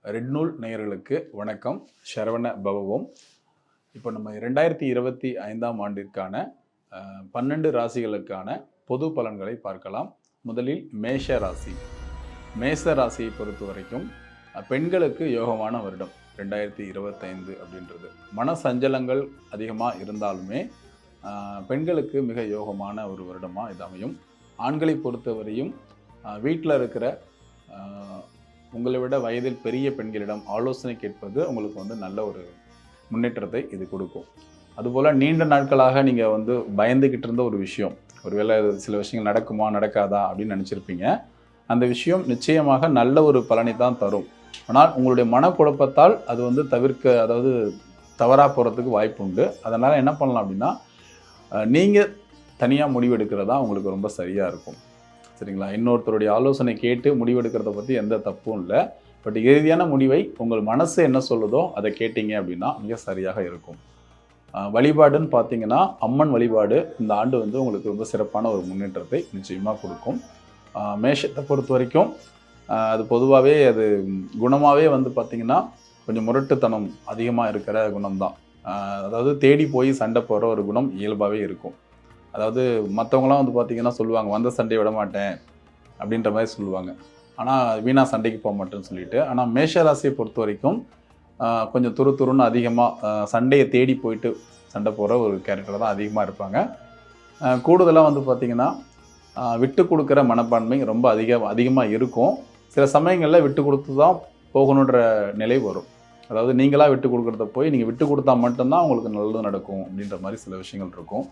Red நூல் நேயர்களுக்கு வணக்கம். சரவண பவவோம். இப்போ நம்ம 2025ஆம் ஆண்டிற்கான 12 ராசிகளுக்கான பொது பலன்களை பார்க்கலாம். முதலில் மேஷ ராசி. மேஷ ராசியை பொறுத்த வரைக்கும் பெண்களுக்கு யோகமான வருடம் 2025 அப்படின்றது. மன சஞ்சலங்கள் அதிகமாக இருந்தாலுமே பெண்களுக்கு மிக யோகமான ஒரு வருடமாக இது அமையும். ஆண்களை பொறுத்தவரையும் வீட்டில் இருக்கிற உங்களை விட வயதில் பெரிய பெண்களிடம் ஆலோசனை கேட்பது உங்களுக்கு நல்ல ஒரு முன்னேற்றத்தை இது கொடுக்கும். அதுபோல் நீண்ட நாட்களாக நீங்கள் பயந்துக்கிட்டு இருந்த ஒரு விஷயம், ஒருவேளை சில விஷயங்கள் நடக்குமா நடக்காதா அப்படின்னு நினச்சிருப்பீங்க. அந்த விஷயம் நிச்சயமாக நல்ல ஒரு பலனை தான் தரும். ஆனால் உங்களுடைய மனக்குழப்பத்தால் அது தவறாக போகிறதுக்கு வாய்ப்பு உண்டு. அதனால் என்ன பண்ணலாம் அப்படின்னா, நீங்கள் தனியாக முடிவெடுக்கிறதா உங்களுக்கு ரொம்ப சரியாக இருக்கும். சரிங்களா? இன்னொருத்தருடைய ஆலோசனை கேட்டு முடிவெடுக்கிறத பற்றி எந்த தப்பும் இல்லை. பட் இறுதியான முடிவை உங்கள் மனசு என்ன சொல்லுதோ அதை கேட்டீங்க அப்படின்னா மிக சரியாக இருக்கும். வழிபாடுன்னு பார்த்தீங்கன்னா, அம்மன் வழிபாடு இந்த ஆண்டு உங்களுக்கு ரொம்ப சிறப்பான ஒரு முன்னேற்றத்தை நிச்சயமாக கொடுக்கும். மேஷத்தை பொறுத்த வரைக்கும் அது பொதுவாகவே அது குணமாகவே பார்த்தீங்கன்னா கொஞ்சம் முரட்டுத்தனம் அதிகமாக இருக்கிற குணம்தான். அதாவது தேடி போய் சண்டை போடுற ஒரு குணம் இயல்பாகவே இருக்கும். அதாவது மற்றவங்களாம் பார்த்தீங்கன்னா சொல்லுவாங்க, வந்த சண்டையை விட மாட்டேன் அப்படின்ற மாதிரி சொல்லுவாங்க. ஆனால் வீணாக சண்டைக்கு போக மாட்டேன்னு சொல்லிட்டு. ஆனால் மேஷ ராசியை பொறுத்த வரைக்கும் கொஞ்சம் துருன்னு அதிகமாக சண்டையை தேடி போயிட்டு சண்டை போகிற ஒரு கேரக்டர் தான் அதிகமாக இருப்பாங்க. கூடுதலாக பார்த்தீங்கன்னா விட்டு கொடுக்குற மனப்பான்மை ரொம்ப அதிகமாக இருக்கும். சில சமயங்களில் விட்டு கொடுத்து தான் போகணுன்ற நிலை வரும். அதாவது நீங்களாக விட்டு கொடுக்குறத போய் நீங்கள் விட்டு கொடுத்தா மட்டும்தான் உங்களுக்கு நல்லது நடக்கும் அப்படின்ற மாதிரி சில விஷயங்கள் இருக்கும்.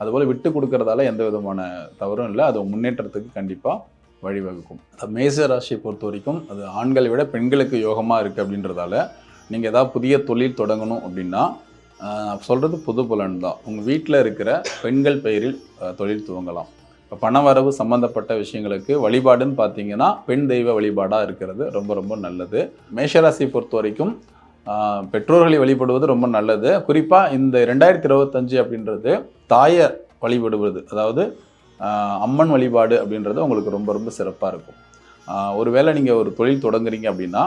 அதுபோல் விட்டு கொடுக்கறதால எந்த விதமான தவறும் இல்லை. அது முன்னேற்றத்துக்கு கண்டிப்பாக வழிவகுக்கும். மேஷ ராசியை பொறுத்த வரைக்கும் அது ஆண்களை விட பெண்களுக்கு யோகமாக இருக்குது அப்படின்றதால நீங்கள் ஏதாவது புதிய தொழில் தொடங்கணும் அப்படின்னா சொல்கிறது புது பலன் தான். உங்கள் வீட்டில் இருக்கிற பெண்கள் பெயரில் தொழில் துவங்கலாம். இப்போ பண வரவு சம்மந்தப்பட்ட விஷயங்களுக்கு வழிபாடுன்னு பார்த்தீங்கன்னா பெண் தெய்வ வழிபாடாக இருக்கிறது ரொம்ப ரொம்ப நல்லது. மேஷராசியை பொறுத்த வரைக்கும் பெற்றோர்களை வழிபடுவது ரொம்ப நல்லது. குறிப்பாக இந்த 2025 அப்படின்றது தாயை வழிபடுவது, அதாவது அம்மன் வழிபாடு அப்படின்றது உங்களுக்கு ரொம்ப ரொம்ப சிறப்பாக இருக்கும். ஒருவேளை நீங்கள் ஒரு தொழில் தொடங்குறீங்க அப்படின்னா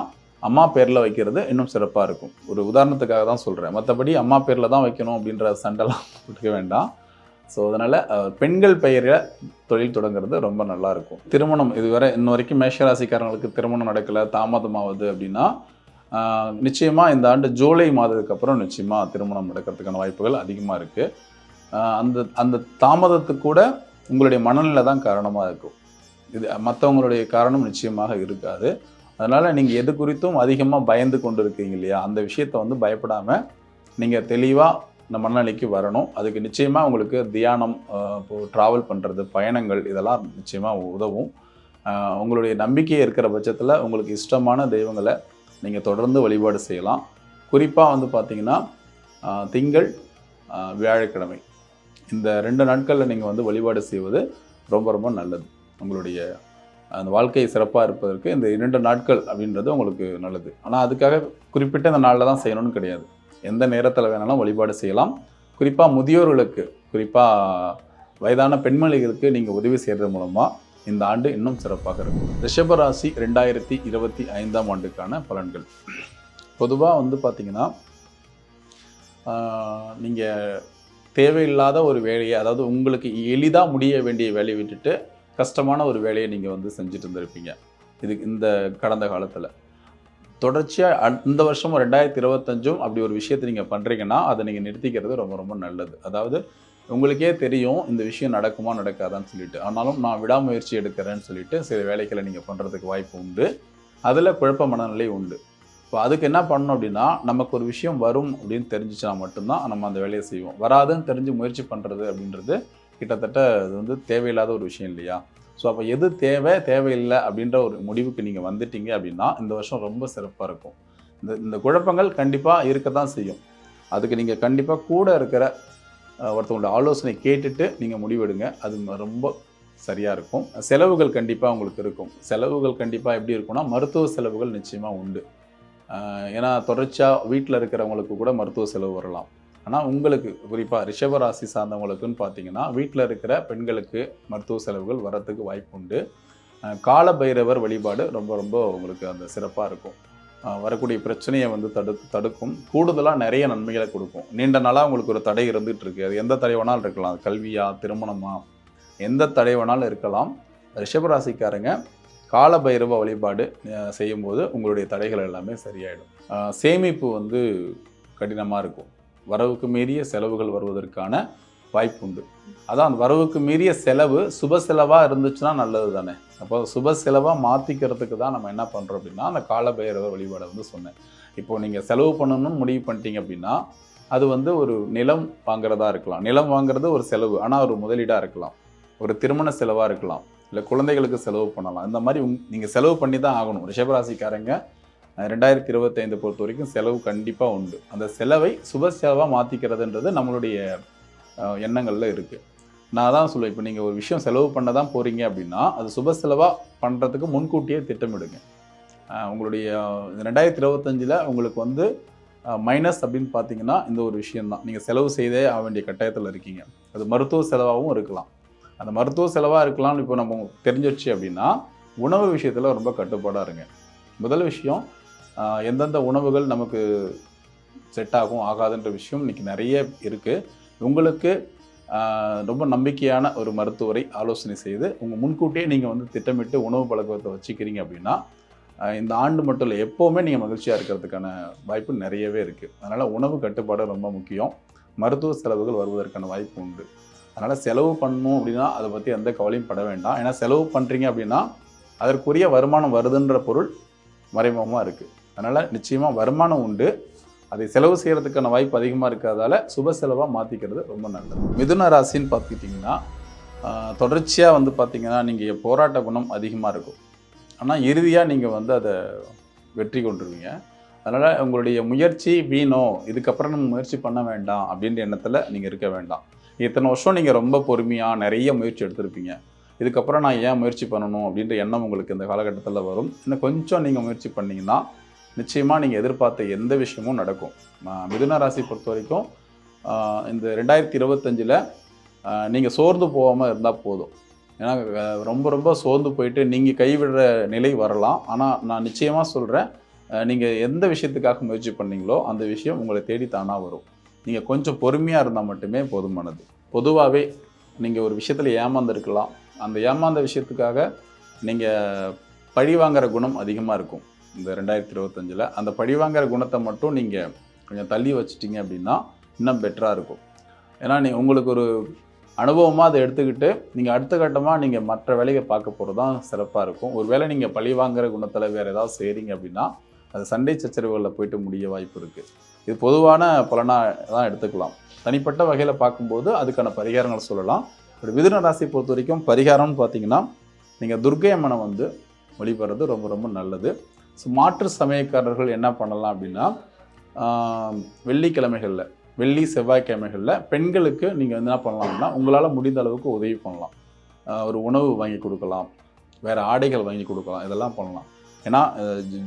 அம்மா பேரில் வைக்கிறது இன்னும் சிறப்பாக இருக்கும். ஒரு உதாரணத்துக்காக தான் சொல்கிறேன். மற்றபடி அம்மா பேரில் தான் வைக்கணும் அப்படின்ற சண்டைலாம் கொடுக்க வேண்டாம். ஸோ அதனால் பெண்கள் பெயரில் தொழில் தொடங்குறது ரொம்ப நல்லாயிருக்கும். திருமணம் இதுவரை இன்ன வரைக்கும் மேஷராசிக்காரங்களுக்கு திருமணம் நடக்கலை, தாமதமாகுது அப்படின்னா நிச்சயமாக இந்த ஆண்டு ஜூலை மாதத்துக்கு அப்புறம் நிச்சயமாக திருமணம் நடக்கிறதுக்கான வாய்ப்புகள் அதிகமாக இருக்குது. அந்த தாமதத்துக்கு கூட உங்களுடைய மனநிலை தான் காரணமாக இருக்கும். இது மற்றவங்களுடைய காரணம் நிச்சயமாக இருக்காது. அதனால் நீங்கள் எது குறித்தும் அதிகமாக பயந்து கொண்டு இருக்கீங்க இல்லையா, அந்த விஷயத்தை பயப்படாமல் நீங்கள் தெளிவாக இந்த மனநிலைக்கு வரணும். அதுக்கு நிச்சயமாக உங்களுக்கு தியானம், இப்போது ட்ராவல் பண்ணுறது, பயணங்கள் இதெல்லாம் நிச்சயமாக உதவும். உங்களுடைய நம்பிக்கை இருக்கிற பட்சத்தில் உங்களுக்கு இஷ்டமான தெய்வங்களை நீங்கள் தொடர்ந்து வழிபாடு செய்யலாம். குறிப்பாக பார்த்தீங்கன்னா திங்கள், வியாழக்கிழமை இந்த 2 நாட்களில் நீங்கள் வழிபாடு செய்வது ரொம்ப ரொம்ப நல்லது. உங்களுடைய அந்த வாழ்க்கை சிறப்பாக இருப்பதற்கு இந்த 2 நாட்கள் அப்படின்றது உங்களுக்கு நல்லது. ஆனால் அதுக்காக குறிப்பிட்ட இந்த நாளில் தான் செய்யணும்னு கிடையாது. எந்த நேரத்தில் வேணாலும் வழிபாடு செய்யலாம். குறிப்பாக முதியோர்களுக்கு, குறிப்பாக வயதான பெண்மணிகளுக்கு நீங்கள் உதவி செய்கிறது மூலமாக இந்த ஆண்டு இன்னும் சிறப்பாக இருக்கும். ரிஷபராசி 2025ஆம் ஆண்டுக்கான பலன்கள். பொதுவாக பார்த்தீங்கன்னா நீங்கள் தேவையில்லாத ஒரு வேலையை, அதாவது உங்களுக்கு எளிதாக முடிய வேண்டிய வேலையை விட்டுட்டு கஷ்டமான ஒரு வேலையை நீங்கள் செஞ்சுட்டு இருந்திருப்பீங்க. இந்த கடந்த காலத்தில் தொடர்ச்சியாக இந்த வருஷமும் 2025 அப்படி ஒரு விஷயத்தை நீங்கள் பண்ணுறீங்கன்னா அதை நீங்கள் நிறுத்திக்கிறது ரொம்ப ரொம்ப நல்லது. அதாவது உங்களுக்கே தெரியும் இந்த விஷயம் நடக்குமா நடக்காதான்னு சொல்லிட்டு, ஆனாலும் நான் விடாமுயற்சி எடுக்கிறேன்னு சொல்லிட்டு சில வேலைகளை நீங்கள் பண்ணுறதுக்கு வாய்ப்பு உண்டு. அதில் குழப்ப மனநிலை உண்டு. இப்போ அதுக்கு என்ன பண்ணணும் அப்படின்னா, நமக்கு ஒரு விஷயம் வரும் அப்படின்னு தெரிஞ்சிச்சுன்னா மட்டும்தான் நம்ம அந்த வேலையை செய்வோம். வராதுன்னு தெரிஞ்சு முயற்சி பண்ணுறது அப்படின்றது கிட்டத்தட்ட அது தேவையில்லாத ஒரு விஷயம் இல்லையா? ஸோ அப்போ எது தேவையில்லை அப்படின்ற ஒரு முடிவுக்கு நீங்கள் வந்துட்டீங்க அப்படின்னா இந்த வருஷம் ரொம்ப சிறப்பாக இருக்கும். இந்த குழப்பங்கள் கண்டிப்பாக இருக்க தான் செய்யும். அதுக்கு நீங்கள் கண்டிப்பாக கூட இருக்கிற ஒருத்தவங்களோட ஆலோசனை கேட்டுட்டு நீங்கள் முடிவெடுங்க. அது ரொம்ப சரியாக இருக்கும். செலவுகள் கண்டிப்பாக உங்களுக்கு இருக்கும். செலவுகள் கண்டிப்பாக எப்படி இருக்கும்னா, மருத்துவ செலவுகள் நிச்சயமாக உண்டு. ஏன்னா தொடர்ச்சியாக வீட்டில் இருக்கிறவங்களுக்கு கூட மருத்துவ செலவு வரலாம். ஆனால் உங்களுக்கு குறிப்பாக ரிஷபராசி சார்ந்தவங்களுக்குன்னு பார்த்தீங்கன்னா வீட்டில் இருக்கிற பெண்களுக்கு மருத்துவ செலவுகள் வரத்துக்கு வாய்ப்பு உண்டு. கால பைரவர் வழிபாடு ரொம்ப ரொம்ப உங்களுக்கு அந்த சிறப்பாக இருக்கும். வரக்கூடிய பிரச்சனையை வந்து தடுக்கும். கூடுதலாக நிறைய நன்மைகளை கொடுக்கும். நீண்ட நாளாக உங்களுக்கு ஒரு தடை இருந்துகிட்டு இருக்குது. அது எந்த தடை வேணாலும் இருக்கலாம். கல்வியா, திருமணமா, எந்த தடை வேணாலும் இருக்கலாம். ரிஷபராசிக்காரங்க கால பைரவ வழிபாடு செய்யும்போது உங்களுடைய தடைகள் எல்லாமே சரியாயிடும். சேமிப்பு வந்து கடினமாக இருக்கும். வரவுக்கு மீறிய செலவுகள் வருவதற்கான வாய்ப்பு உண்டு. அதான் அந்த வரவுக்கு மீறிய செலவு சுப செலவாக இருந்துச்சுன்னா நல்லது தானே. அப்போ சுப செலவாக மாற்றிக்கிறதுக்கு தான் நம்ம என்ன பண்ணுறோம் அப்படின்னா அந்த கால பைரவர் வழிபாடை வந்து சொன்னேன். இப்போது நீங்கள் செலவு பண்ணணும்னு முடிவு பண்ணிட்டீங்க அப்படின்னா அது வந்து ஒரு நிலம் வாங்குறதா இருக்கலாம். நிலம் வாங்குறது ஒரு செலவு, ஆனால் ஒரு முதலீடாக இருக்கலாம். ஒரு திருமண செலவாக இருக்கலாம், இல்லை குழந்தைகளுக்கு செலவு பண்ணலாம். இந்த மாதிரி நீங்கள் செலவு பண்ணி தான் ஆகணும். ரிஷபராசிக்காரங்க 2025 பொறுத்த வரைக்கும் செலவு கண்டிப்பாக உண்டு. அந்த செலவை சுப செலவாக மாற்றிக்கிறதுன்றது நம்மளுடைய எண்ணங்களில் இருக்குது. நான் தான் சொல்லுவேன், இப்போ நீங்கள் ஒரு விஷயம் செலவு பண்ண தான் போகிறீங்க அப்படின்னா அது சுப செலவாக பண்ணுறதுக்கு முன்கூட்டியே திட்டமிடுங்க. உங்களுடைய 2025 உங்களுக்கு வந்து மைனஸ் அப்படின்னு பார்த்தீங்கன்னா இந்த ஒரு விஷயந்தான். நீங்கள் செலவு செய்தே ஆக வேண்டிய கட்டாயத்தில் இருக்கீங்க. அது மருத்துவ செலவாகவும் இருக்கலாம். அந்த மருத்துவ செலவாக இருக்கலாம்னு இப்போ நம்ம தெரிஞ்சிடுச்சு அப்படின்னா உணவு விஷயத்தில் ரொம்ப கட்டுப்பாடாக இருங்க. முதல் விஷயம், எந்தெந்த உணவுகள் நமக்கு செட் ஆகும் ஆகாதுன்ற விஷயம் இன்றைக்கி நிறைய இருக்குது. உங்களுக்கு ரொம்ப நம்பிக்கையான ஒரு மருத்துவரை ஆலோசனை செய்து உங்கள் முன்கூட்டியே நீங்கள் வந்து திட்டமிட்டு உணவு பழக்கத்தை வச்சுக்கிறீங்க அப்படின்னா இந்த ஆண்டு மட்டும் இல்லை, எப்போவுமே நீங்கள் மகிழ்ச்சியாக இருக்கிறதுக்கான வாய்ப்பு நிறையவே இருக்குது. அதனால் உணவு கட்டுப்பாடு ரொம்ப முக்கியம். மருத்துவ செலவுகள் வருவதற்கான வாய்ப்பு உண்டு. அதனால் செலவு பண்ணணும் அப்படின்னா அதை பற்றி எந்த கவலையும் பட வேண்டாம். ஏன்னா செலவு பண்ணுறீங்க அப்படின்னா அதற்குரிய வருமானம் வருதுன்ற பொருள் மறைமுகமாக இருக்குது. அதனால் நிச்சயமாக வருமானம் உண்டு. அதை செலவு செய்கிறதுக்கான வாய்ப்பு அதிகமாக இருக்கிறதால சுப செலவாக மாற்றிக்கிறது ரொம்ப நல்லது. மிதுன ராசின்னு பார்த்துக்கிட்டிங்கன்னா தொடர்ச்சியாக வந்து பார்த்திங்கன்னா நீங்கள் போராட்ட குணம் அதிகமாக இருக்கும். ஆனால் இறுதியாக நீங்கள் வந்து அதை வெற்றி கொண்டுருவீங்க. அதனால் உங்களுடைய முயற்சி வீணோ, இதுக்கப்புறம் நம்ம முயற்சி பண்ண வேண்டாம் அப்படின்ற எண்ணத்தில் நீங்கள் இருக்க வேண்டாம். இத்தனை வருஷம் நீங்கள் ரொம்ப பொறுமையாக நிறைய முயற்சி எடுத்திருப்பீங்க. இதுக்கப்புறம் நான் ஏன் முயற்சி பண்ணணும் அப்படின்ற எண்ணம் உங்களுக்கு இந்த காலகட்டத்தில் வரும். இன்னும் கொஞ்சம் நீங்கள் முயற்சி பண்ணிங்கன்னா நிச்சயமாக நீங்கள் எதிர்பார்த்த எந்த விஷயமும் நடக்கும். மிதுன ராசி பொறுத்த வரைக்கும் இந்த 2025 நீங்கள் சோர்ந்து போகாமல் இருந்தால் போதும். ஏன்னா ரொம்ப ரொம்ப சோர்ந்து போயிட்டு நீங்கள் கைவிடுற நிலை வரலாம். ஆனால் நான் நிச்சயமாக சொல்கிறேன், நீங்கள் எந்த விஷயத்துக்காக முயற்சி பண்ணீங்களோ அந்த விஷயம் உங்களை தேடி தானாக வரும். நீங்கள் கொஞ்சம் பொறுமையாக இருந்தால் மட்டுமே போதுமானது. பொதுவாகவே நீங்கள் ஒரு விஷயத்தில் ஏமாந்துருக்கலாம். அந்த ஏமாந்த விஷயத்துக்காக நீங்கள் பழி வாங்குகிற குணம் அதிகமாக இருக்கும் இந்த 2025. அந்த பழி வாங்குகிற குணத்தை மட்டும் நீங்கள் கொஞ்சம் தள்ளி வச்சிட்டிங்க அப்படின்னா இன்னும் பெட்டராக இருக்கும். ஏன்னா உங்களுக்கு ஒரு அனுபவமாக அதை எடுத்துக்கிட்டு நீங்கள் அடுத்த கட்டமாக நீங்கள் மற்ற வேலையை பார்க்க போகிறது தான் சிறப்பாக இருக்கும். ஒரு வேளை நீங்கள் பழி வாங்குகிற குணத்தில் வேறு ஏதாவது செய்கிறீங்க அப்படின்னா அது சண்டை சச்சரவுகளில் போய்ட்டு முடிய வாய்ப்பு இருக்குது. இது பொதுவான பலனாக தான் எடுத்துக்கலாம். தனிப்பட்ட வகையில் பார்க்கும்போது அதுக்கான பரிகாரங்களை சொல்லலாம். ஒரு மிதுன ராசி பொறுத்த வரைக்கும் பரிகாரம்னு பார்த்தீங்கன்னா நீங்கள் துர்க்கை அம்மனை வந்து வழிபடுறது ரொம்ப ரொம்ப நல்லது. ஸோ மாற்று சமயக்காரர்கள் என்ன பண்ணலாம் அப்படின்னா வெள்ளிக்கிழமைகளில், வெள்ளி செவ்வாய்க்கிழமைகளில் பெண்களுக்கு நீங்கள் வந்து என்ன பண்ணலாம்னா உங்களால் முடிந்த அளவுக்கு உதவி பண்ணலாம். ஒரு உணவு வாங்கி கொடுக்கலாம், வேறு ஆடைகள் வாங்கி கொடுக்கலாம், இதெல்லாம் பண்ணலாம். ஏன்னா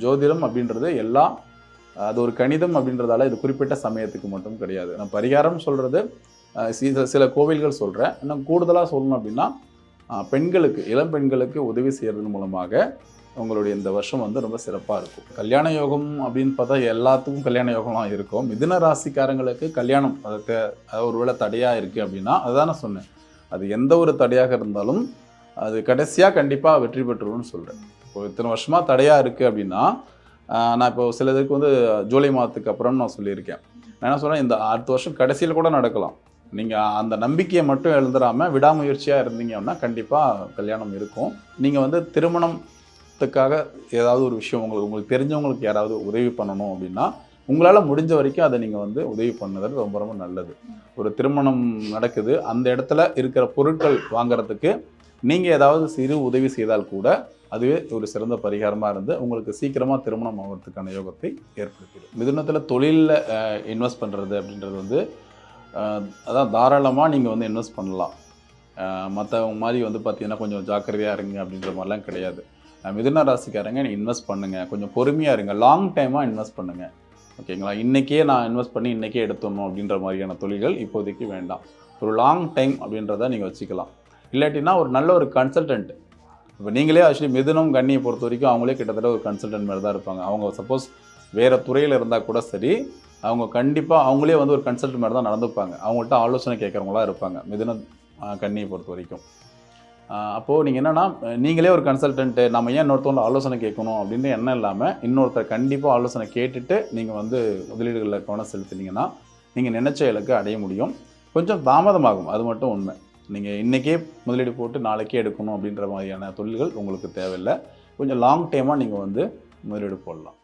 ஜோதிடம் அப்படின்றது எல்லாம் அது ஒரு கணிதம் அப்படின்றதால இது குறிப்பிட்ட சமயத்துக்கு மட்டும் கிடையாது. நான் பரிகாரம் சொல்கிறது சில கோவில்கள் சொல்கிறேன். இன்னும் கூடுதலாக சொல்லணும் அப்படின்னா பெண்களுக்கு, இளம் பெண்களுக்கு உதவி செய்கிறது மூலமாக உங்களுடைய இந்த வருஷம் வந்து ரொம்ப சிறப்பாக இருக்கும். கல்யாண யோகம் அப்படின்னு பார்த்தா எல்லாத்துக்கும் கல்யாண யோகம்லாம் இருக்கும். மிதுன ராசிக்காரங்களுக்கு கல்யாணம் அதுக்கு ஒருவேளை தடையாக இருக்குது அப்படின்னா அதுதான் நான் சொன்னேன். அது எந்த ஒரு தடையாக இருந்தாலும் அது கடைசியாக கண்டிப்பாக வெற்றி பெற்றுருன்னு சொல்கிறேன். இப்போ இத்தனை வருஷமாக தடையாக இருக்குது அப்படின்னா நான் இப்போ சிலதுக்கு வந்து ஜூலை மாதத்துக்கு அப்புறம்னு நான் சொல்லியிருக்கேன். நான் என்ன சொல்கிறேன், இந்த அடுத்த வருஷம் கடைசியில் கூட நடக்கலாம். நீங்கள் அந்த நம்பிக்கையை மட்டும் எழுந்துடாமல் விடாமுயற்சியாக இருந்தீங்க அப்படின்னா கண்டிப்பாக கல்யாணம் இருக்கும். நீங்கள் வந்து திருமணத்துக்காக ஏதாவது ஒரு விஷயம் உங்களுக்கு தெரிஞ்சவங்களுக்கு யாராவது உதவி பண்ணணும் அப்படின்னா உங்களால் முடிஞ்ச வரைக்கும் அதை நீங்கள் வந்து உதவி பண்ணுறது ரொம்ப ரொம்ப நல்லது. ஒரு திருமணம் நடக்குது, அந்த இடத்துல இருக்கிற பொருட்கள் வாங்குறதுக்கு நீங்கள் ஏதாவது சிறு உதவி செய்தால் கூட அதுவே ஒரு சிறந்த பரிகாரமாக இருந்து உங்களுக்கு சீக்கிரமாக திருமணம் ஆகிறதுக்கான யோகத்தை ஏற்படுத்திடும். மிதுனத்தில் தொழிலில் இன்வெஸ்ட் பண்ணுறது அப்படின்றது வந்து அதான் தாராளமாக நீங்கள் வந்து இன்வெஸ்ட் பண்ணலாம். மற்றவங்க மாதிரி வந்து பார்த்திங்கன்னா கொஞ்சம் ஜாக்கிரதையாக இருங்க அப்படின்ற மாதிரிலாம் கிடையாது. மிதுன ராசிக்காரங்க நீங்கள் இன்வெஸ்ட் பண்ணுங்கள், கொஞ்சம் பொறுமையாக இருங்க, லாங் டைமாக இன்வெஸ்ட் பண்ணுங்கள். ஓகேங்களா? இன்றைக்கே நான் இன்வெஸ்ட் பண்ணி இன்றைக்கே எடுத்துடணும் அப்படின்ற மாதிரியான தொழில்கள் இப்போதைக்கு வேண்டாம். ஒரு லாங் டைம் அப்படின்றத நீங்கள் வச்சுக்கலாம். இல்லாட்டினா ஒரு நல்ல ஒரு கன்சல்டன்ட், இப்போ நீங்களே ஆக்சுவலி மிதுனம் கன்னியை பொறுத்த வரைக்கும் அவங்களே கிட்டத்தட்ட ஒரு கன்சல்டன்ட் மாதிரி தான் இருப்பாங்க. அவங்க சப்போஸ் வேறு துறையில் இருந்தால் கூட சரி, அவங்க கண்டிப்பாக அவங்களே வந்து ஒரு கன்சல்ட் மாதிரி தான் நடந்துப்பாங்க. அவங்கள்ட்ட ஆலோசனை கேட்குறவங்களா இருப்பாங்க, மிதுன கன்னியை பொறுத்த வரைக்கும். அப்போது நீங்கள் என்னென்னா, நீங்களே ஒரு கன்சல்டன்ட்டு, நம்ம ஏன் இன்னொருத்தவங்கள ஆலோசனை கேட்கணும் அப்படின்னு எண்ணம் இல்லாமல், இன்னொருத்தர் கண்டிப்பாக ஆலோசனை கேட்டுட்டு நீங்கள் வந்து முதலீடுகளில் கவனம் செலுத்துனீங்கன்னா, நீங்கள் நினைச்ச இலக்கை அடைய முடியும். கொஞ்சம் தாமதமாகும், அது மட்டும் உண்மை. நீங்கள் இன்றைக்கே முதலீடு போட்டு நாளைக்கே எடுக்கணும் அப்படின்ற மாதிரியான தொழில்கள் உங்களுக்கு தேவையில்லை. கொஞ்சம் லாங் டைமாக நீங்கள் வந்து முதலீடு போடலாம்.